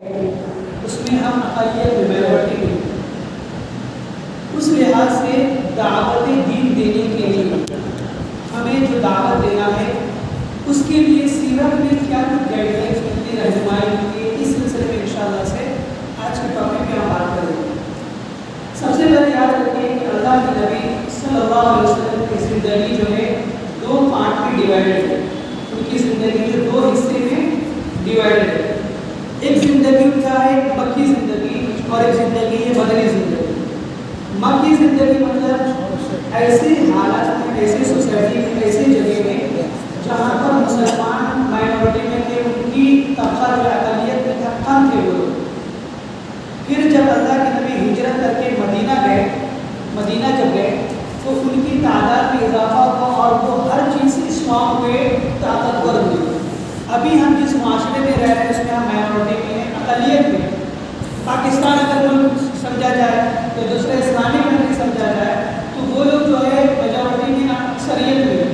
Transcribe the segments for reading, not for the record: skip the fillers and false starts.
اس میں ہم اقلیت میں مائنورٹی میں اس لحاظ سے دعوت دین دینے کے لیے ہمیں جو دعوت دینا ہے اس کے لیے سیرت میں کیا گائیڈ لائنس ملتی رہنمائی ملتی ہے، اس سلسلے میں انشاءاللہ سے آج کے ٹاپک میں ہم بات کریں گے۔ سب سے پہلے یاد رکھیے کہ اللہ کے نبی صلی اللہ علیہ وسلم کی زندگی جو ہے دو پارٹ میں ڈیوائڈڈ ہے، ان کی زندگی جو دو حصے میں ڈیوائڈڈ ہے۔ ایک زندگی کیا ہے مکی زندگی اور ایک زندگی ہے مدنی زندگی۔ مکی زندگی مطلب ایسے حالات میں، ایسے سوسائٹی میں، ایسے جگہ میں جہاں پر مسلمان مائنورٹی میں تھے، ان کی طبقہ جو اقلیت میں تھا، کم تھے وہ لوگ۔ پھر جب اللہ کے نبی ہجرت کر کے مدینہ گئے، مدینہ جب گئے تو ان کی تعداد میں اضافہ ہوا اور وہ ہر چیز سے اسٹرانگ ہوئے، طاقتور ہوئے۔ ابھی ہم جس معاشرے میں رہ رہے ہیں اس میں ہم مائنورٹی میں ہیں، اقلیت میں۔ پاکستان اگر ملک سمجھا جائے یا دوسرے اسلامی کنٹری سمجھا جائے تو وہ لوگ جو ہے میجورٹی میں اکثریت میں،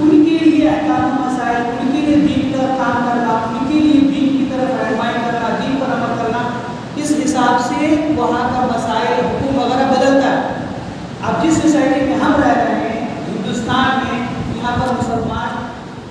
ان کے لیے احکام و مسائل، ان کے لیے دین کا کام کرنا، ان کے لیے دین کی طرف رہنمائی کرنا، دین پر عمل کرنا، اس حساب سے وہاں کا مسائل، حکم وغیرہ بدلتا ہے۔ اب جس سوسائٹی میں ہم رہ رہے ہیں ہندوستان میں، یہاں پر مسلمان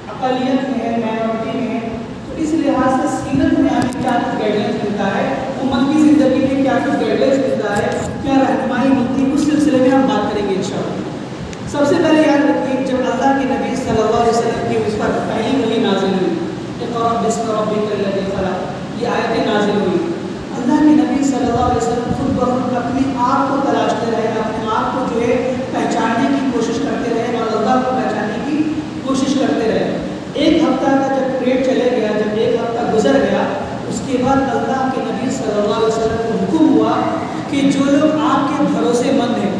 اقلیت میں ہے، مائنورٹی میں ہے، تو اس لحاظ سے سیرت میں ہمیں کیا کچھ گائیڈنس ملتا ہے، امت کی زندگی میں کیا کچھ گائیڈنس ملتا ہے، کیا رہنمائی ملتی ہے، اس سلسلے میں ہم بات کریں گے انشاءاللہ۔ سب سے پہلے یاد رکھیے جب اللہ کے نبی صلی اللہ علیہ وسلم کی اس پر پہلی وحی نازل ہوئی، اقرأ باسم ربک الذی خلق، یہ آیتیں نازل ہوئی، اللہ کے نبی صلی اللہ علیہ وسلم خود بخود اپنے آپ کو تلاشتے رہے، اپنے آپ کو جو ہے پہچاننے کی کوشش کرتے رہے اور اللہ کو پہچاننے کی کوشش کرتے رہے۔ ایک ہفتہ کا جب پیریڈ چلے گیا، جب ایک ہفتہ گزر گیا، اس کے بعد اللہ کے نبی صلی اللہ علیہ وسلم کو حکم ہوا کہ جو لوگ آپ کے بھروسے مند ہیں،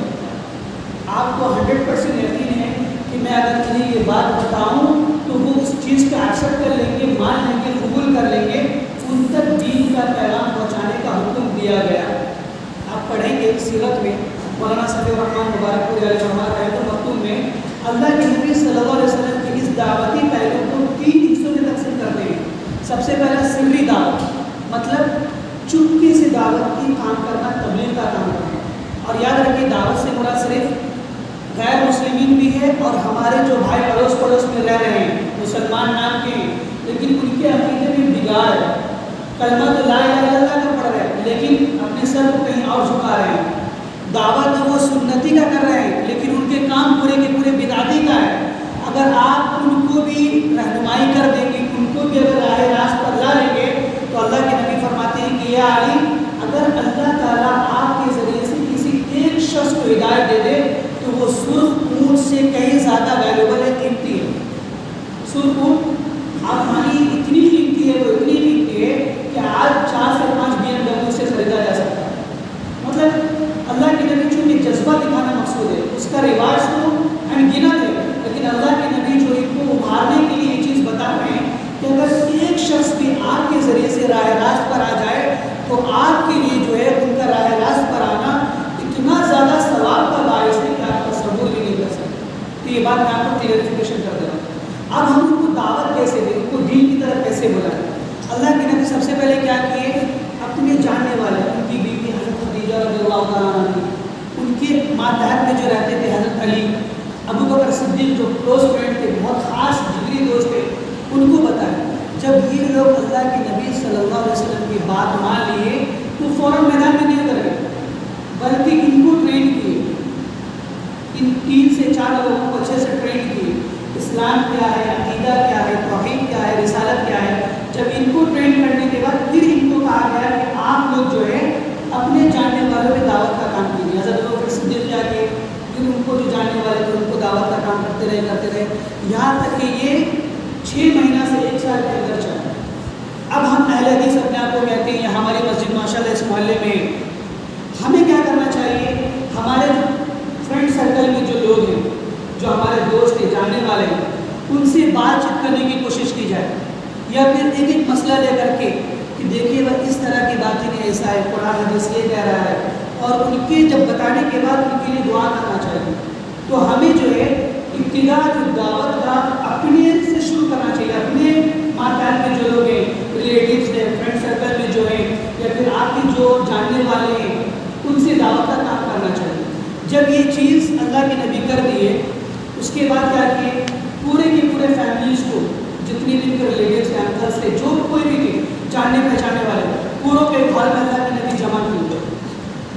آپ کو 100% یقین ہے کہ میں اگر انہیں یہ بات بتاؤں تو وہ اس چیز کو ایکسیپٹ کر لیں گے، مان لیں گے، قبول کر لیں گے، ان تک دین کا پیغام پہنچانے کا حکم دیا گیا۔ آپ پڑھیں گے سیرت میں مولانا صفی الرحمن مبارک پوری علیہ رحمۃ مکتوم میں اللہ کے نبی صلی اللہ علیہ وسلم کی اس دعوتی پہلو کو 3 حصوں میں تقسیم کرتے ہیں۔ سب سے پہلا سری دعوت، مطلب چپکے سے دعوت کی کام کرنا، تبلیغ کا کام کرنا۔ اور یاد رکھیے دعوت سے مراد صرف غیر مسلمین بھی ہے اور ہمارے جو بھائی پڑوس میں رہ رہے ہیں، مسلمان نام کے ہیں لیکن ان کے عقیدے میں بگاڑ ہے، کلمہ تو لا الہ الا اللہ کا پڑھ رہے ہیں لیکن اپنے سر کو کہیں اور جھکا رہے ہیں۔ دعوت وہ سنتی کا کر رہے ہیں لیکن ان کے کام پورے کے پورے بدعتی کا ہے۔ اگر آپ ان کو بھی رہنمائی کر دیں گے، ان کو بھی اگر راہ راست پر لا لیں گے تو اللہ کے نبی فرماتے ہیں کہ یا علی، اگر اللہ تعالیٰ آپ کے ذریعے سے کسی ایک شخص کو ہدایت دے دے تو وہ سرخ اونٹ سے کہیں زیادہ ویلیبل ہے، قیمتی ہے۔ سرخ اونٹ آپ مانی اتنی قیمتی ہے، وہ اتنی قیمتی ہے کہ آج 4 سے 5 BMW سے خریدا جا سکتا ہے۔ مطلب اللہ کے نبی چونکہ جذبہ دکھانا مقصود ہے، اس کا رواج تو انگنت ہے، لیکن اللہ کے نبی جو ان کو ابھارنے کے لیے یہ چیز بتا رہے ہیں کہ اگر ایک شخص بھی آپ کے ذریعے سے راہ راست پر آ جائے تو آپ کے لیے جو ہے ان کا راہ راست پر آنا اتنا زیادہ ثواب کا باعث ہے کہ آپ تصور بھی نہیں کر سکتے۔ تو یہ بات میں آپ کو کلیئرفیکیشن کر دے رہا ہوں۔ اب ہم ان کو دعوت کیسے دیں، ان کو دین کی طرف کیسے بلائیں؟ اللہ کے نبی سب سے پہلے کیا کیے، اپنے جاننے والے، ان کی بیوی حضرت خدیجہ رضی اللہ تعالیٰ عنہ، ان کے ماتحت میں جو رہتے تھے حضرت علی، ابو بکر صدیق جو کلوز فرینڈ تھے، بہت خاص جگری دوست تھے، ان کو بتایا۔ جب یہ لوگ اللہ کے نبی صلی اللہ علیہ وسلم کی بات مان لیے تو فوراً میدان میں نہیں اتر گئے بلکہ ان کو ٹرین کیے، ان 3 سے 4 لوگوں کو اچھے سے ٹرین کیے، اسلام کیا ہے، عقیدہ کیا ہے، توحید کیا ہے، رسالت کیا ہے۔ جب ان کو ٹرین کرنے کے بعد پھر ان کو کہا گیا کہ آپ لوگ جو ہے اپنے جاننے والوں میں دعوت کا کام کیجیے۔ حضرت ابوبکر صدیق جا کے پھر ان کو جو جاننے والے تھے ان کو دعوت کا کام کرتے رہے یہاں تک کہ یہ 6 مہینہ سے 1 سال کے اندر چلا۔ اب ہم اہل حدیث اپنے آپ کو کہتے ہیں، ہماری مسجد ماشاءاللہ اس محلے میں، ہمیں کیا کرنا چاہیے، ہمارے فرینڈ سرکل میں جو لوگ ہیں، جو ہمارے دوست ہیں، جاننے والے ہیں، ان سے بات چیت کرنے کی کوشش کی جائے، یا پھر ایک مسئلہ لے کر کے کہ دیکھیے وہ اس طرح کی باتیں نہیں، ایسا ہے، قرآن حدیث یہ کہہ رہا ہے، اور ان کے جب بتانے کے بعد ان کے لیے دعا کرنا چاہیے۔ تو ہمیں جو ہے ابتدا جو دعوت کا اپنے سے شروع کرنا چاہیے، اپنے ماتحت میں جو لوگ ہیں، ریلیٹیوز ہیں، فرینڈ سرکل میں جو ہیں، جو جاننے والے ہیں ان سے دعوت کا کام کرنا چاہیے۔ جب یہ چیز اللہ کے نبی کر دیے اس کے بعد کیا کیے، پورے کے پورے فیملیز کو، جتنی بھی ان کے ریلیٹیوز ہیں، انکلس تھے، جو کوئی بھی تھے جاننے پہچانے والے، پوروں کے گھر میں اللہ کے نبی جمع کیے۔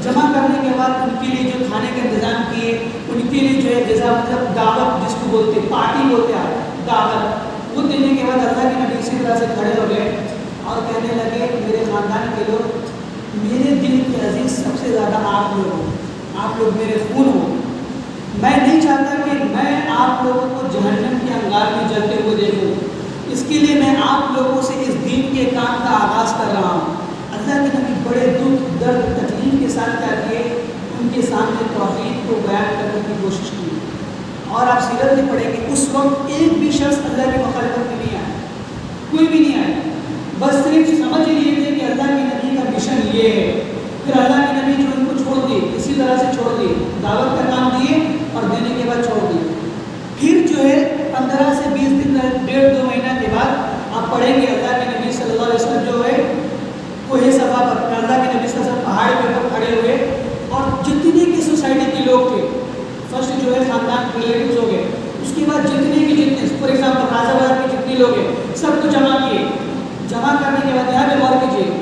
جمع کرنے کے بعد ان کے لیے جو کھانے کا انتظام کیے، ان کے لیے جو ہے جزا مطلب دعوت جس کو بولتے پارٹی بولتے ہیں، دعوت وہ دینے کے بعد اللہ کے نبی اسی طرح سے کھڑے ہو گئے اور کہنے لگے میرے خاندان کے لوگ، میرے دل کے عزیز سب سے زیادہ آپ لوگ ہو، آپ لوگ میرے خون ہو، میں نہیں چاہتا کہ میں آپ لوگوں کو جہنم کے انگار میں جلتے ہوئے دیکھوں، اس کے لیے میں آپ لوگوں سے اس دین کے کام کا آغاز کر رہا ہوں۔ اللہ کے نبی بڑے دکھ درد تکلیف کے ساتھ کیا کیے، ان کے سامنے توحید کو بیان کرنے کی کوشش کی۔ اور آپ سیرت میں پڑھیں گے اس وقت ایک بھی شخص اللہ کی مخالفت میں نہیں آیا، کوئی بھی نہیں آیا، بس صرف سمجھ لیے تھے کہ اللہ کے نبی کا مشن یہ ہے۔ پھر اللہ کے نبی جو ان کو چھوڑ دیے، اسی طرح سے چھوڑ دیے، دعوت کا کام دیے اور دینے کے بعد چھوڑ دیے۔ پھر جو ہے 15 سے 20 دن، 1.5-2 مہینہ کے بعد آپ پڑھیں گے اللہ کے نبی صلی اللہ علیہ وسلم جو ہے کوہ صفا پر، اللہ کے نبی صلی اللہ علیہ وسلم پہاڑ کے اوپر کھڑے ہوئے اور جتنے کی سوسائٹی کے لوگ تھے، فرسٹ جو ہے خاندان ریلیٹیوز ہو گئے، اس کے بعد جتنے کے جتنے فار ایگزامپل راجا بازار کے جتنے لوگ ہیں سب کو جمع کیے۔ جمع کرنے کے بعد یہاں پہ غور کیجیے،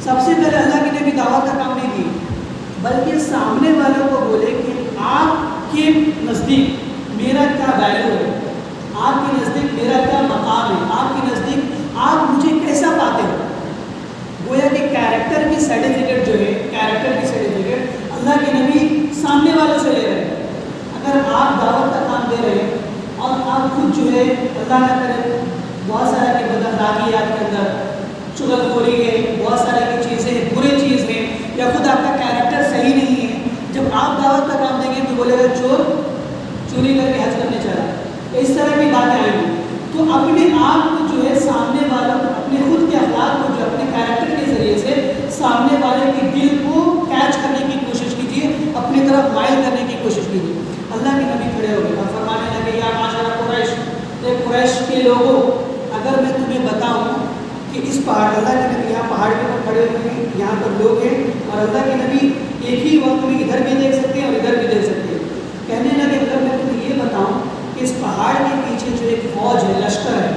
سب سے پہلے اللہ کے نبی دعوت کا کام نہیں کی، بلکہ سامنے والوں کو بولے کہ آپ کے نزدیک میرا کیا ویلیو ہے، آپ کے نزدیک میرا کیا مقام ہے، آپ کے نزدیک آپ مجھے کیسا پاتے ہو۔ گویا کہ کیریکٹر کی سرٹیفکیٹ جو ہے، کیریکٹر کی سرٹیفکیٹ اللہ کے نبی سامنے والوں سے لے رہے ہیں۔ اگر آپ دعوت کا کام دے رہے ہیں اور آپ خود جو ہے اللہ نہ کرے بہت سارا کی بداخلاقیات کے اندر چغل خوری ہے، بہت سارے کی چیزیں برے چیز ہیں، یا خود آپ کا کیریکٹر صحیح نہیں ہے، جب آپ دعوت کا کام دیں گے تو بولے گا چور چوری کر کے حج کرنے چاہے، اس طرح کی باتیں آئیں گی۔ تو اپنے آپ کو جو ہے سامنے والا، اپنے خود کے اخلاق کو جو اپنے کیریکٹر کے ذریعے سے سامنے والے کے دل کو کیچ کرنے کی کوشش کیجیے، اپنی طرف مائل کرنے کی کوشش کیجیے۔ اللہ کے نبی کھڑے ہو گئے اور فرمانے لگے یا معاشر قریش، اے قریش کے لوگوں، اگر میں تمہیں بتاؤں کہ اس پہاڑ، اللہ کے نبی یہاں پہاڑ کے اوپر کھڑے ہوئے ہیں، یہاں پر لوگ ہیں اور اللہ کے نبی ایک ہی وقت میں ادھر بھی دیکھ سکتے ہیں اور ادھر بھی دیکھ سکتے ہیں۔ کہنے لگے اگر میں تمہیں یہ بتاؤں کہ اس پہاڑ کے پیچھے جو ایک فوج ہے، لشکر ہے،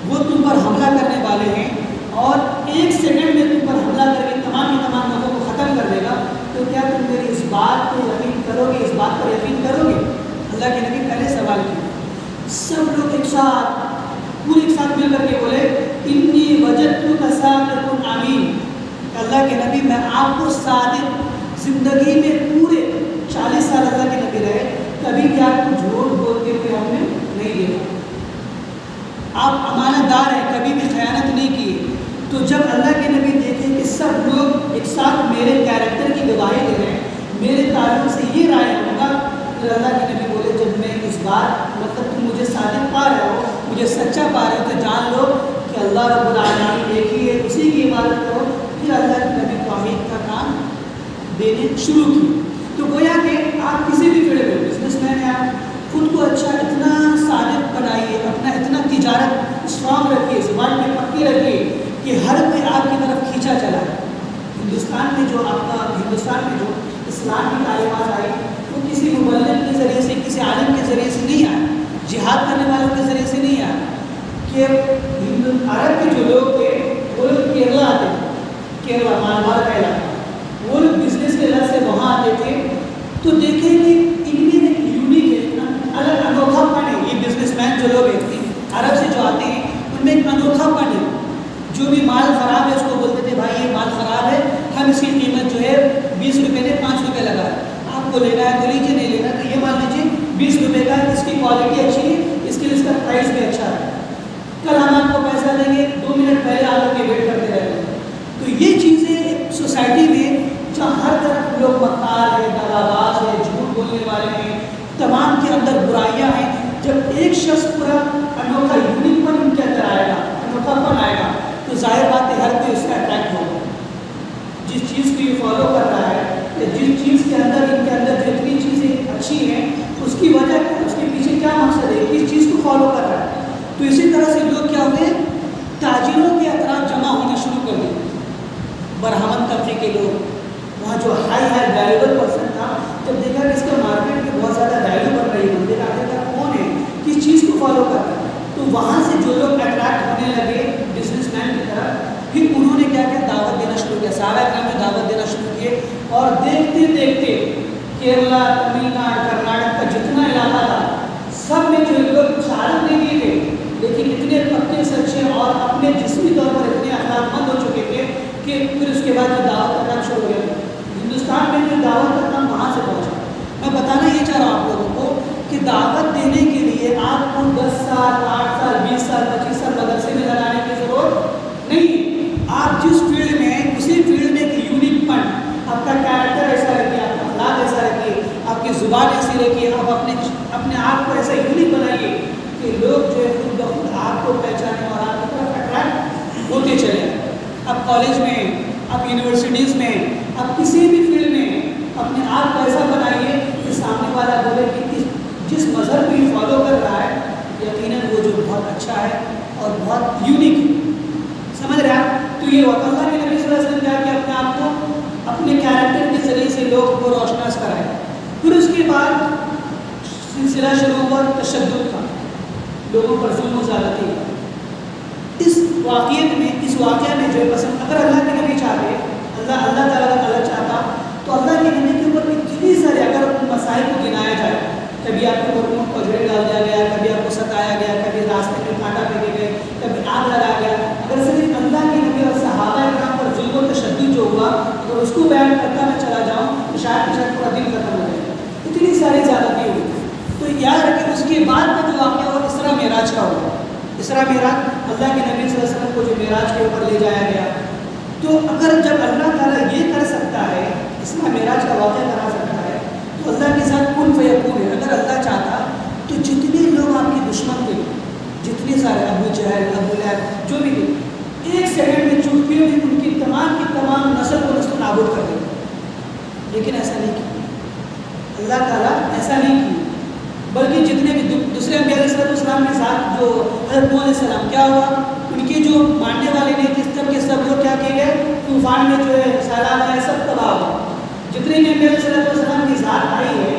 وہ تم پر حملہ کرنے والے ہیں اور 1 سیکنڈ میں تم پر حملہ کر کے تمام کے تمام لوگوں کو ختم کر دے گا، تو کیا تم میری اس بات پہ یقین کرو گے، اس بات پر یقین کرو گے؟ اللہ کے نبی پہلے سوال کیا، سب لوگ ایک ساتھ پورے ایک ساتھ مل کر کے بولے انی وجدتک صادق امین۔ اللہ کے نبی میں آپ کو صادق، زندگی میں پورے 40 سال اللہ کے نبی رہے، کبھی بھی آپ کو جھوٹ بولتے ہوئے ہم نے نہیں دیکھا، آپ امانت دار ہیں، کبھی بھی خیانت نہیں کی۔ تو جب اللہ کے نبی دیکھیں کہ سب لوگ ایک ساتھ میرے کیریکٹر کی گواہی دے رہے ہیں، میرے تعلق سے یہ رائے ہوگا، پھر اللہ کے نبی بولے جب میں اس بات مطلب تم مجھے صادق پا رہے ہو، مجھے سچا پا رہے ہو، تو جان لو کہ اللہ رب العالمین ایک ہی ہے، اسی کی عبادت کرو۔ پھر اللہ کے نبی توحید کا کام دینے شروع کی۔ تو گویا کہ آپ کسی بھی فیلڈ میں بزنس مین ہیں، آپ خود کو اچھا اتنا صادق بنائیے، اپنا اتنا تجارت اسٹرانگ رکھیے، زبان میں پکی رکھیے کہ ہر کوئی آپ کی طرف کھینچا چلا ہے۔ ہندوستان میں جو اسلام کی تعلیمات آئی وہ کسی مبلغ کے ذریعے سے، کسی عالم کے ذریعے سے نہیں آیا، جہاد کرنے والوں کے ذریعے سے نہیں آیا، کہ عرب کے جو لوگ تھے وہ لوگ کیرلا آتے تھے، کیرلا مالبار کا علاقہ، وہ لوگ بزنس کے لحاظ سے وہاں آتے تھے، تو دیکھیں کہ ان میں ایک یونیک ہے، الگ انوکھا پن ہے۔ یہ بزنس مین جو لوگ ہیں عرب سے جو آتے ہیں ان میں ایک انوکھا پن ہے، جو بھی مال خراب ہے اس کو بولتے تھے بھائی یہ مال خراب ہے، ہم اس کی قیمت جو ہے 20 روپے نے 5 روپے لگا ہے، آپ کو لینا ہے تو لیجیے، نہیں لینا تو یہ مان لیجیے 20 روپے کا، اس کی کوالٹی اچھی ہے، اس کے لیے اس کا پرائز بھی اچھا ہے، کل ہم آپ کو پیسہ دیں گے، 2 منٹ پہلے آپ کے ویٹ کرتے رہتے ہیں۔ تو یہ چیزیں سوسائٹی میں جہاں ہر طرف لوگ مکار ہیں، دغاباز ہیں، جھوٹ بولنے والے ہیں، تمام کے اندر برائیاں ہیں، جب ایک شخص پورا انوکھا یونیک پن ان کے اندر آئے گا، انوکھا پن آئے گا، تو ظاہر بات ہے ہر کوئی اس کا اٹریکٹ ہوگا۔ جس چیز کو یہ فالو کر رہا ہے یا جس چیز کے اندر ان کے اندر جتنی چیزیں اچھی ہیں اس کی وجہ کیا، اس کے پیچھے کیا مقصد ہے، کس چیز کو فالو کر رہا ہے۔ تو اسی طرح سے لوگ کیا ہوئے، تاجروں کے اطراف جمع ہونے شروع کر دیے، برہمن تفریق کے لوگ، وہاں جو ہائی ویلیوبل پرسن تھا، جب دیکھا کہ اس کا مارکیٹ میں بہت زیادہ ویلیو بڑھ رہی ہے، مندر آخر کون ہے کس چیز کو فالو کر رہا ہے، تو وہاں سے جو لوگ اٹریکٹ ہونے لگے بزنس مین کی طرف، پھر انہوں نے کیا کیا دعوت دینا شروع کیا، صحابہ کرام نے دعوت دینا شروع کیے، اور دیکھتے دیکھتے کیرلا، تمل ناڈو، کرناٹک کا جتنا علاقہ تھا سب میں جو لوگ شہادت نہیں دیے تھے لیکن اتنے پکے سچے اور اپنے جسمی طور پر اتنے اخلاق مند ہو چکے تھے کہ پھر اس کے بعد جو دعوت کا کام شروع ہو گیا، ہندوستان میں جو دعوت کا کام وہاں سے پہنچا۔ میں بتانا یہ چاہ رہا ہوں آپ لوگوں کو کہ دعوت دینے کے لیے آپ کو 10 سال 8 سال 20 سال 25 سال مدرسے میں لگانے کی ضرورت نہیں، آپ جس فیلڈ میں ہیں اسی فیلڈ میں ایک یونک پن، آپ کا کیریکٹر ایسا رکھیے، آپ کا اخلاق ایسا رکھیے، آپ کی زبان ایسی رکھیے، آپ اپنے آپ کو ایسا یونک بنائیے کہ لوگ جو ہے خود بخود آپ کو پہچانے اور آپ کی طرف اٹریکٹ ہوتے چلے۔ اب کالج میں، اب یونیورسٹیز میں، اب کسی بھی فیلڈ میں اپنے آپ کو ایسا بنائیے کہ سامنے والا بولے کہ جس مذہب کو یہ فالو کر رہا ہے یقیناً وہ جو بہت اچھا ہے اور بہت یونیک ہے، سمجھ رہے آپ؟ تو یہ اللہ کے نبی صلی اللہ علیہ وسلم کیا کہ اپنے آپ کو اپنے کیریکٹر کے ذریعے سے لوگ کو روشناس کرائے۔ پھر اس کے بعد سلسلہ شروع ہوا تشدد کا، لوگوں پر ظلم و زیادتی کا۔ اس واقعہ میں جو پسند، اگر اللہ کے نبی چاہتے، اللہ تعالیٰ کا چاہتا تو اللہ کے نبی کے اوپر اتنی سارے اگر ان مسائل کو گنایا جائے، کبھی آپ کے اوپر اونٹ پجڑے ڈال دیا گیا، کبھی آپ کو ستایا گیا، کبھی راستے میں کانٹا پھینکے گئے، کبھی آگ لگایا گیا، اگر صرف اللہ کے نبی اور صحابہ کرام پر ظلم و تشدد جو ہوا اگر اس کو بیان کرتا میں چلا جاؤں تو شاید پورا دن ختم ہو جائے، اتنی ساری زیادتی ہوئی۔ تو یاد رکھیں اس کے بعد کا جو واقعہ ہوا اسراء معراج کا ہوا۔ اسراء معراج اللہ کے نبی صلی اللہ علیہ وسلم کو جو معراج کے اوپر لے جایا گیا، تو اگر جب اللہ تعالیٰ یہ کر سکتا ہے، اسراء معراج کا واقعہ کرا سکتا ہے، تو اللہ کے ساتھ کن فیکون ہے۔ اگر اللہ چاہتا تو جتنے لوگ آپ کے دشمن تھے، جتنے سارے ابو جہل، ابو لہب، جو بھی تھے، ایک سیکنڈ میں چٹکیوں میں ان کی تمام نسل کو نسل نابود کر دیا، لیکن ایسا نہیں کیا اللہ تعالیٰ، ایسا نہیں کیا، بلکہ جتنے بھی دوسرے انبیاء علیہ السلام کے ساتھ جو حضرت نوح علیہ السلام کیا ہوا، ان کے جو ماننے والے نہیں تھے سب کے سب لوگ کیا کیے گئے، طوفان میں جو ہے سیلاب آیا، سب تباہ ہوا۔ جتنے بھی انبیاء علیہ السلام کی ذات آئی ہے،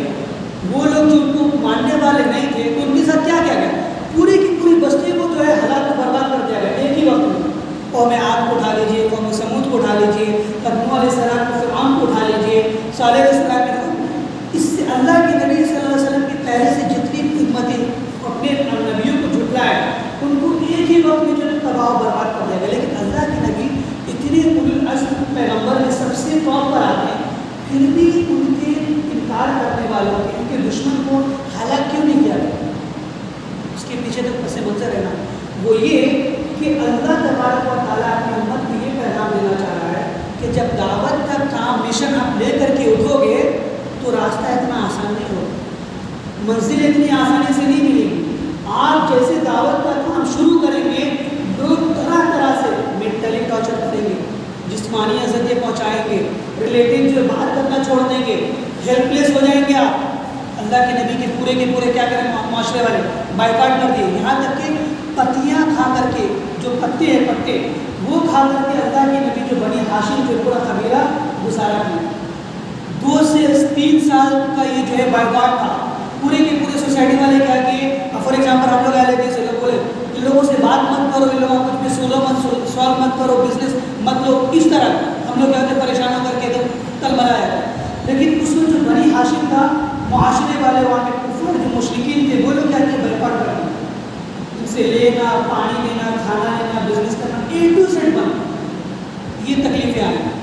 وہ لوگ جو ان کو ماننے والے نہیں تھے تو ان کے ساتھ کیا کیا گیا، پوری کی پوری بستی کو جو ہے ہلاک و برباد کر دیا گیا ایک ہی وقت میں۔ قوم عاد کو اٹھا لیجیے، قوم سمود کو اٹھا لیجیے، نوح علیہ السلام کو، فرعون کو اٹھا لیجیے، صالح علیہ السلام کو۔ اس سے اللہ کے نبی صلی اللہ علیہ وسلم کے پہلے سے جتنی امتیں اپنے نبیوں کو جھٹلائے ان کو ایک ہی وقت میں جو تباہ و برباد کر دیا گیا، لیکن اللہ کے نبی اتنے اولو العزم پیغمبر میں سب سے ٹاپ پر آتے ہیں، پھر بھی ان کے انکار کرنے والوں کے، ان کے دشمن کو ہلاک کیوں نہیں کیا گیا؟ اس کے پیچھے تو پس منظر ہے نا، وہ یہ کہ اللہ تبارک و تعالیٰ اپنی امت کو یہ پیغام دینا چاہ رہا ہے کہ جب دعوت کا کام مشن آپ لے کر کے اٹھو گے تو راستہ اتنا آسان نہیں ہوگا، منزل اتنی آسانی سے نہیں ملے گی۔ آپ جیسے دعوت کا کام شروع کریں گے، لوگ طرح طرح سے مینٹلی ٹارچر کریں گے، جسمانی اذیتیں پہنچائیں گے، ریلیٹیو جو بات کرنا چھوڑ دیں گے، ہیلپ لیس ہو جائیں گے آپ۔ اللہ کے نبی کے پورے کیا کریں معاشرے والے بائیکاٹ کر دیے، یہاں تک کہ پتیاں کھا کر کے، جو پتے ہیں پتے وہ کھا کر کے اللہ کے نبی جو بنی ہاشم جو پورا قبیلہ گزارا کیا۔ 2 سے 3 سال کا یہ جو ہے بائیکاٹ تھا، پورے کے پورے سوسائٹی والے کیا کیے، فار ایگزامپل ہم لوگ آئے تھے سے لوگ بولے ان لوگوں سے بات مت کرو، ان لوگوں کو کچھ بھی سوال مت کرو، بزنس مت لو، اس طرح ہم لوگ کیا ہوتے پریشان ہو کر کے تو کل بنایا تھا۔ لیکن اس میں جو بنی ہاشم تھا، معاشرے والے وہاں کے کفار جو مشرکین تھے وہ لوگ کیا کیے بائیکاٹ کر دیا، ان سے لینا، پانی لینا، کھانا لینا، بزنس کرنا، A to Z بند، یہ تکلیفیں آئیں۔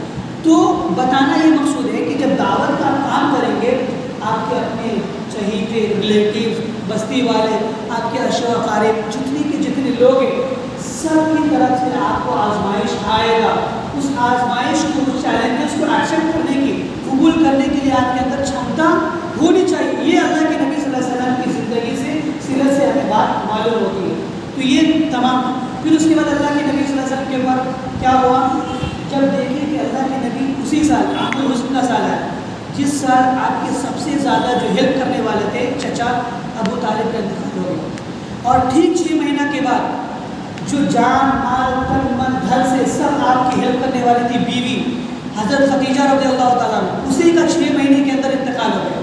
تو بتانا یہ مقصود ہے کہ جب دعوت کا کام کریں گے، آپ کے اپنے چہیتے، ریلیٹیو، بستی والے، آپ کے اشوا قارب، جتنے لوگ ہیں، سب کی طرف سے آپ کو آزمائش آئے گا۔ اس آزمائش کو، اس چیلنجز کو ایکسیپٹ کرنے کی، قبول کرنے کے لیے آپ کے اندر چھمتا ہونی چاہیے۔ یہ اللہ کے نبی صلی اللہ علیہ وسلم کی زندگی سے، سیرت سے ہمیں بات معلوم ہوتی ہے۔ تو یہ تمام، پھر اس کے بعد اللہ کے نبی صلی اللہ علیہ وسلم کے بعد کیا ہوا، جب دیکھیں کہ اللہ کے نبی اسی سال عام الحزن کا سال ہے، جس سال آپ کے سب سے زیادہ جو ہیلپ کرنے والے تھے چچا ابو طالب کا انتقال ہو گیا، اور ٹھیک 6 مہینہ کے بعد جو جان مال تن من گھر سے سب آپ کی ہیلپ کرنے والی تھی بیوی حضرت خدیجہ رضی اللہ تعالیٰ عنہ اسی کا 6 مہینے کے اندر انتقال ہو گیا.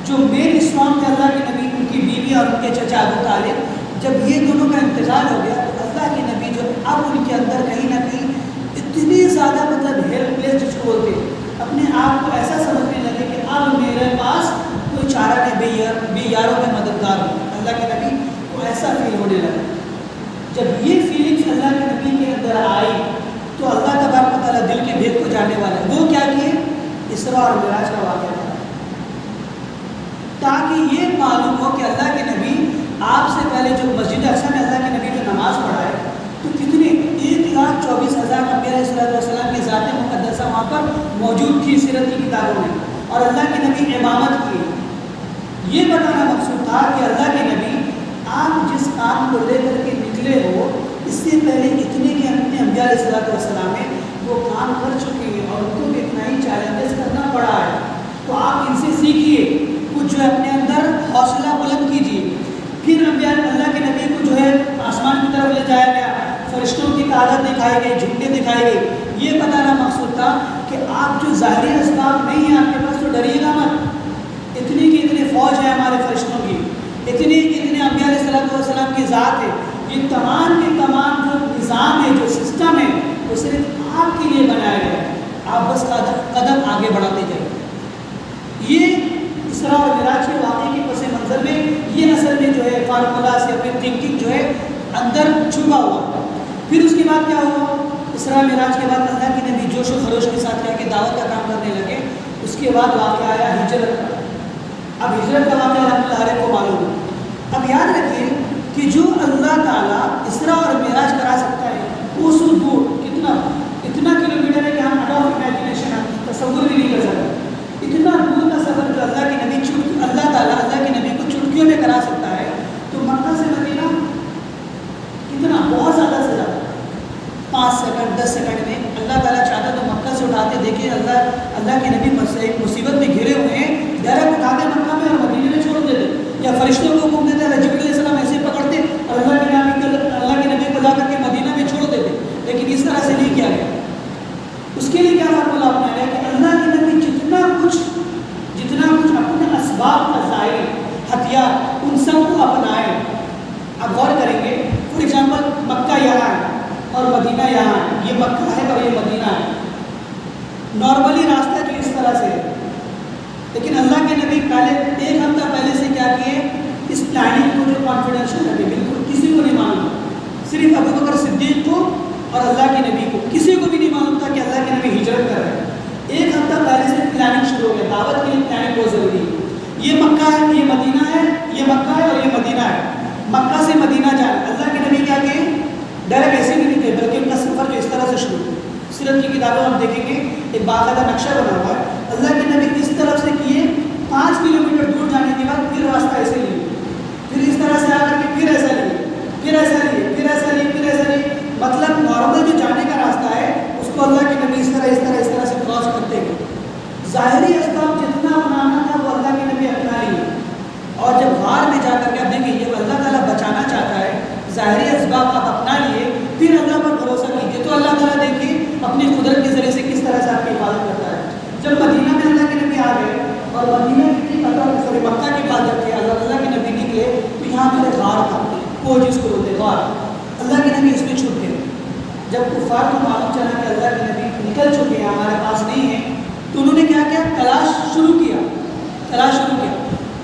جو مین اسلام کے اللہ کے نبی، ان کی بیوی اور ان کے چچا ابو طالب، جب یہ دونوں کا انتقال ہو گیا تو اللہ کے نبی جو اب ان کے اندر کہیں نہ کہیں اتنی زیادہ مطلب ہیلپ لیس جس کو بولتے اپنے آپ کو ایسا سمجھنے لگے کہ اب میرے پاس کوئی چارہ نہیں، بے یاروں میں مددگار ہوں. اللہ کے نبی کو ایسا فیل ہونے لگا. جب یہ فیلنگس اللہ کے نبی کے اندر آئی تو اللہ تبارک و تعالیٰ دل کے بھید کو جاننے والا ہے. وہ کیا کیے؟ اسراء اور معراج کا واقعہ تھا، تاکہ یہ معلوم ہو کہ اللہ کے نبی آپ سے پہلے جو مسجد اقصیٰ میں اللہ کے نبی جو نماز پڑھائے تو کتنے 1,24,000 انبیاء علیہ السلام کی ذات مقدسہ وہاں پر موجود تھی سیرت کی کتابوں میں، اور اللہ کے نبی امامت کیے. یہ بتانا مقصود تھا کہ اللہ کے نبی آپ جس کام کو لے کر کے نکلے ہو اس سے پہلے اتنے کے اپنے انبیاء علیہ السلام میں وہ کام کر چکے ہیں اور ان کو بھی اتنا ہی چیلنجز کرنا پڑا ہے. تو آپ ان سے سیکھیے، کچھ جو ہے اپنے اندر حوصلہ بلند کیجیے. پھر انبیاء اللہ کے نبی کو جو ہے آسمان کی طرف لے جایا گیا، فرشتوں کی تعداد دکھائی گئی، جھنڈیں دکھائی گئی. یہ بتانا مقصود تھا کہ آپ جو ظاہری اسباب نہیں ہیں آپ کے پاس تو ڈریے گا مت. اتنی کی اتنے فوج ہے ہمارے فرشتوں کی، اتنی کی اتنے انبیاء علیہ السلام کی ذات ہے. یہ تمام کے تمام جو نظام ہے، جو سسٹم ہے، وہ صرف آپ کے لیے بنایا گیا ہے. آپ بس قدم آگے بڑھاتے جائیں. یہ اسراء اور معراج کے واقعے کے پس منظر میں یہ اصل میں جو ہے فارمولاز یا پھر تھنکنگ جو ہے اندر چھپا ہوا. پھر اس کے بعد کیا ہوا؟ اسراء معراج کے بعد اللہ کے نبی جوش و خروش کے ساتھ کیا کہ دعوت کا کام کرنے لگے. اس کے بعد واقعہ آیا ہجرت کا. اب ہجرت کا واقعہ رحمۃ اللہ علیہ کو معلوم ہے. اب یاد رکھیے کہ جو اللہ تعالیٰ اسراء اور معراج کرا سکتا ہے کوسوں دور، اتنا کلومیٹر ہے کہ ہم آؤٹ آف امیجنیشن ہم تصور بھی نہیں کر سکتے. اتنا دور کا سفر جو اللہ کے نبی اللہ تعالیٰ اللہ کے نبی کو چٹکیوں میں کرا سکتا ہے، تو مکہ سے مدینہ کتنا بہت زیادہ سے زیادہ 5 سیکنڈ 10 سیکنڈ میں اللہ تعالیٰ چاہتا تو مکہ سے اٹھاتے. دیکھیے اللہ کے نبی مصیبت میں گھرے ہوئے ہیں، ڈائریکٹ اٹھاتے مکہ میں اور مدینے میں چھوڑ دیتے، یا فرشتوں کو حکم دیتے جبریل علیہ السلام ایسے پکڑتے اور اللہ کے نبی کو لا کر کے مدینہ میں چھوڑ دیتے. لیکن اس طرح سے نہیں کیا گیا. اس کے لیے کیا فارمولہ اپنایا گیا کہ اللہ کے نبی جتنا کچھ اپنے اسباب کا ظاہر ہتھیار ان سب کو اپنائے. اب غور کریں گے، فار ایگزامپل مکہ یہاں ہے اور مدینہ یہاں ہے، یہ مکہ ہے اور یہ مدینہ ہے. نارملی راستہ جو اس طرح سے ہے، لیکن اللہ کے نبی پہلے 1 ہفتہ پہلے سے کیا کیے، اس پلاننگ کو جو کانفیڈینشیل ہے بالکل کسی کو نہیں معلوم، صرف ابو بکر صدیق کو اور اللہ کے نبی کو، کسی کو بھی نہیں معلوم تھا کہ اللہ کے نبی ہجرت کر رہے ہیں. 1 ہفتہ پہلے سے پلاننگ شروع ہو گئی. دعوت کے لیے پلاننگ بہت ضروری ہے. یہ مکہ ہے، یہ مدینہ ہے، یہ مکہ ہے اور یہ مدینہ ہے. مکہ سے مدینہ جائے اللہ کے نبی کیا کہ ڈائریکٹ ایسے بھی نہیں تھے، بلکہ ان کا سفر جو اس طرح سے شروع ہوا. سیرت کی کتابوں ہم دیکھیں گے ایک باقاعدہ نقشہ بنا ہوا ہے. اللہ کے نبی اس طرف سے کیے، 5 کلومیٹر دور جانے کے بعد پھر راستہ ایسے لیے، پھر اس طرح سے آ کر کے پھر ایسا لیے، پھر ایسا لیے، پھر ایسا لیے، پھر ایسا لیے. مطلب نارمل جو جانے کا راستہ ہے اس کو اللہ کے نبی اس طرح سے کراس کرتے گئے. ظاہری اسباب جتنا اپنانا تھا وہ اللہ کے نبی اپنا لیے. اور جب غار میں جا کر کے اب دیکھیں جب اللہ تعالیٰ بچانا چاہتا ہے، ظاہری اسباب آپ اپنا لیے، پھر اللہ پر بھروسہ کیجیے تو اللہ تعالیٰ دیکھیے اپنی قدرت کے ذریعے سے کس طرح سے آپ کی حفاظت کرتا ہے. جب مدینہ میں اللہ کے نبی آ گئے اور مدینہ کی مکہ کے بعد جب اللہ کے نبی نکلے تو یہاں پہ غار تھا، وہ جس کو بولتے غار. اللہ کے نبی اس میں چھوٹ گئے. جب کفار کو معلوم چلا کہ اللہ کے نبی نکل چکے ہیں، ہمارے پاس نہیں ہے، تو انہوں نے کیا کیا؟ تلاش شروع کیا.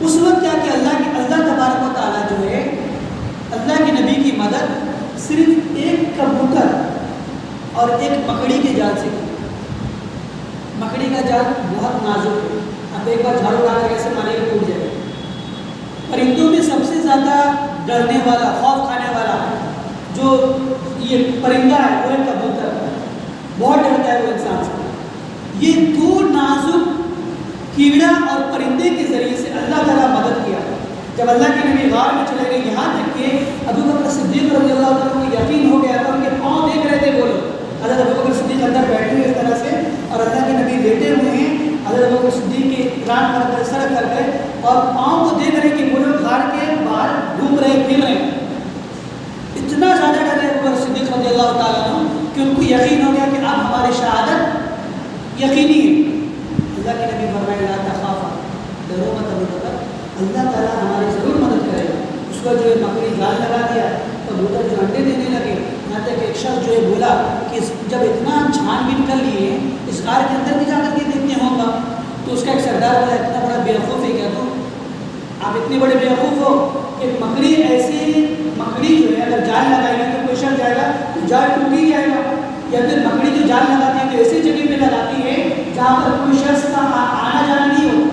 اس وقت کیا کہ اللہ تبارک و تعالیٰ جو ہے اللہ کے نبی کی مدد صرف ایک کبوتر اور ایک مکڑی کے جال سے کی. مکڑی کا جال بہت نازک ہے، اب ایک بار جھاڑو لا کر ایسے مارے گا ٹوٹ جائے گا. پرندوں میں سب سے زیادہ ڈرنے والا، خوف کھانے والا جو یہ پرندہ ہے وہ ایک کبوتر ہے، بہت ڈرتا ہے وہ انسان سے. یہ 2 نازک کیڑا اور پرندے کے ذریعے سے اللہ تعالیٰ مدد کیا. جب اللہ کے نبی غار میں چلے گئے، یہاں تک کہ ابو بکر صدیق رضی اللہ تعالیٰ کو یقین ہو گیا تھا، ان کے پاؤں دیکھ رہے تھے وہ لوگ. حضرت ابو بکر صدیق اندر بیٹھے ہوئے اس طرح سے اور اللہ کے نبی لیٹے ہوئے ہیں. حضرت ابو بکر صدیق کے ران پر سرک کر گئے اور پاؤں کو دیکھ رہے کہ وہ لوگ غار کے باہر گھوم رہے پھر رہے. اتنا زیادہ ڈر ہے ابو بکر صدیق رضی اللہ تعالیٰ عنہ کہ ان کو یقین ہو گیا کہ اب ہماری شہادت یقینی ہے. اللہ کے نبی فرمائے لا تخافا، ڈرو مت ابو بکر، اللہ تعالیٰ ہماری ضرور مدد کرے گا. اس کو جو ہے مکڑی جال لگا دیا، کبوتر جو انڈے دینے لگے. یہاں تک ایک شخص جو ہے بولا کہ جب اتنا چھان بین کر لیے اس غار کے اندر بھی جا کر کے دیکھتے ہوں گا. تو اس کا ایک سردار بولا اتنا بڑا بیوقوف ہے کیا تو آپ اتنے بڑے بیوقوف ہو کہ مکڑی ایسی مکڑی جو ہے اگر جال لگائے گی تو کوئی شخص جائے گا تو جال ٹوٹ ہی جائے گا. یا پھر مکڑی جو جال لگاتی ہے تو ایسی جگہ پہ لگاتی ہے جہاں پر کوئی شخص کا آنا جانا نہیں ہو.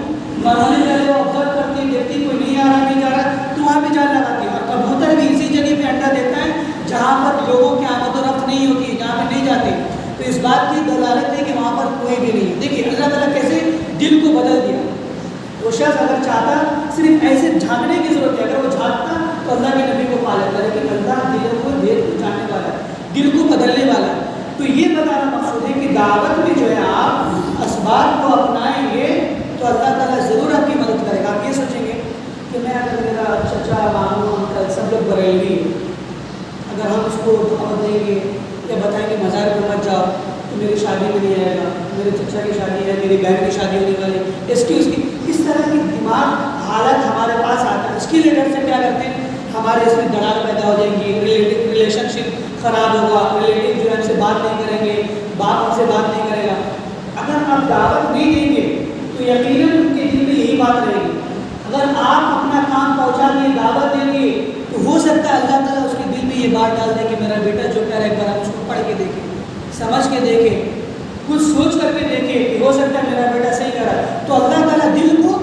مرنے والے وہ آبزرو کرتی ہے، دیکھتی کوئی نہیں آ رہا نہیں جا رہا تو وہاں پہ جال لگاتی ہے. اور کبوتر بھی اسی جگہ پہ انڈا دیتا ہے جہاں پر لوگوں کی آمد و رفت نہیں ہوتی ہے، جہاں پہ نہیں جاتے. تو اس بات کی دلالت ہے کہ وہاں پر کوئی بھی نہیں. دیکھیے اللہ تعالیٰ کیسے دل کو بدل دیا. وہ شخص اگر چاہتا صرف ایسے جھانکنے کی ضرورت ہے، اگر وہ جھانکتا تو اللہ کے نبی کو پا لیتا. لیکن اللہ دل کو بھید کو جاننے والا ہے، دل کو بدلنے والا ہے. تو یہ بتانا مقصود ہے کہ دعوت میں جو ہے آپ اسباب کو اپنائیں گے تو اللہ تعالیٰ ضرور آپ کی مدد کرے گا. آپ یہ سوچیں گے کہ میں اگر میرا چچا ماموں انکل سب لوگ بریلوی، اگر ہم اس کو دعوت دیں گے یا بتائیں گے مزار پہ مت جاؤ تو میری شادی میں نہیں آئے گا، میرے چچا کی شادی ہے، میری بہن کی شادی ہونے والی، اس کی اس طرح کی دماغ حالت ہمارے پاس آتا ہے. اس کی لیڈر سے کیا کرتے ہیں، ہمارے اس میں دراڑ پیدا ہو جائیں گی، ریلیشن شپ خراب ہوگا، ریلیٹیو جو ہے ہم سے بات نہیں کریں گے، باپ ہم سے بات نہیں کرے گا. اگر آپ دعوت نہیں دیں گے تو یقیناً ان کے دل میں یہی بات رہے گی. اگر آپ اپنا کام پہنچا دیں، دعوت دیں گے تو ہو سکتا ہے اللہ تعالیٰ اس کے دل میں یہ بات ڈال دے کہ میرا بیٹا جو کہہ رہا ہے ایک بار آپ اس کو پڑھ کے دیکھیں، سمجھ کے دیکھیں، کچھ سوچ کر کے دیکھیں کہ ہو سکتا ہے میرا بیٹا صحیح کہہ رہا ہے. تو اللہ تعالیٰ دل کو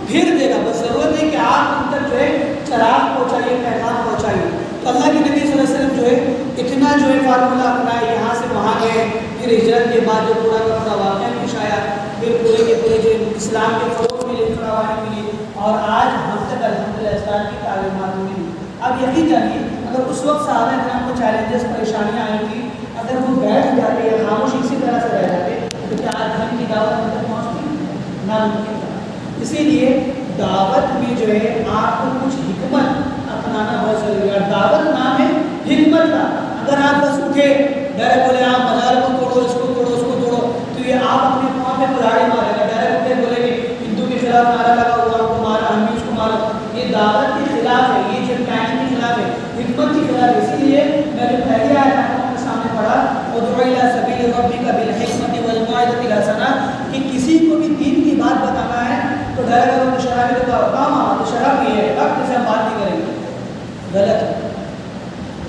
پھیر دے گا. بس ضرورت ہے کہ آپ ان تک جو ہے چراغ پہنچائیے، پیغام پہنچائیے. تو اللہ کے نبی صلی اللہ علیہ وسلم جو ہے اتنا جو ہے فارمولہ اپنائے، یہاں سے وہاں گئے، پھر ہجرت کے بعد جو پورا کا پورا واقعہ پیش آیا، پھر پورے کے پورے جو اسلام کے فروغ ملے، فراوانی ملی، اور آج ہم تک الحمدللہ اسلام کی تعلیمات ملی. اب یقین جانیے اگر اس وقت صحابہ کرام کو چیلنجز پریشانیاں آئی تھیں، اگر وہ بیٹھ جاتے یا خاموش اسی طرح سے رہ جاتے تو کیا آج دین کی دعوت ہم تک پہنچتی؟ ناممکن تھا. اسی لیے دعوت میں جو ہے آپ کو کچھ حکمت اپنانا بہت ضروری ہے. دعوت نام ہے حکمت کا. اگر آپ بس اٹھے ڈائریکٹ بولے آپ مزار کو توڑو، اس کو توڑو، اس کو توڑو، تو یہ آپ اپنے پاؤں پہ کلاڑی مارے گا. ڈائریکٹ اٹھے بولے کہ ہندو کے خلاف نعرہ لگا ہوا، ہم کو مارا، ہم بھی اس کو مارا، یہ دعوت کے خلاف ہے، یہ جو ٹائم کے خلاف ہے، حکمت کے خلاف ہے. اسی لیے میں جو پہلے آیا تھا آپ کے سامنے پڑھا ادعو الی سبیل ربک بالحکمت والموعظۃ الحسنہ، کہ کسی کو بھی دین کی بات بتانا ہے تو ڈائریکٹ اگر شراب کا کام آ تو شراب ہی ہے، وقت سے ہم بات نہیں کریں گے، غلط ہے.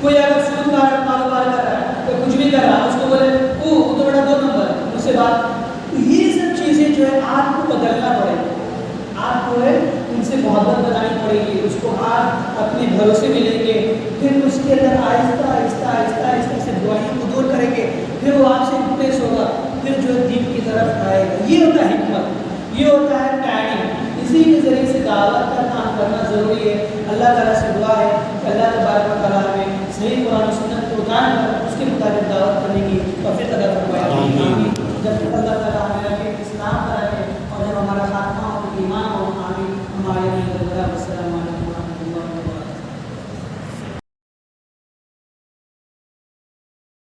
کوئی اگر سود کا کاروبار کر رہا ہے، کوئی کچھ بھی کر رہا ہے، اس کو بولے وہ تو بڑا 2 نمبر ہے، اس سے بات. تو یہ سب چیزیں جو ہے آپ کو بدلنا پڑے گا. آپ کو ہے ان سے محبت بنانی پڑے گی، اس کو آپ اپنے بھروسے میں لیں گے، پھر اس کے اندر آہستہ آہستہ آہستہ آہستہ سے دعائیں کو دور کریں گے، پھر وہ آپ سے امپریس ہوگا، پھر جو ہے دین کی طرف آئے گا. یہ ہوتا ہے حکمت، یہ ہوتا ہے پلاننگ. اسی کے ذریعے سے دعوت کا کام کرنا ضروری ہے. اللہ تعالیٰ سے دعا ہے کہ اللہ تبارک و تعالیٰ ہمیں صحیح قرآن و سنت کو جان کر اس کے مطابق دعوت کرنے کی توفیق عطا فرمائے. جب تک اللہ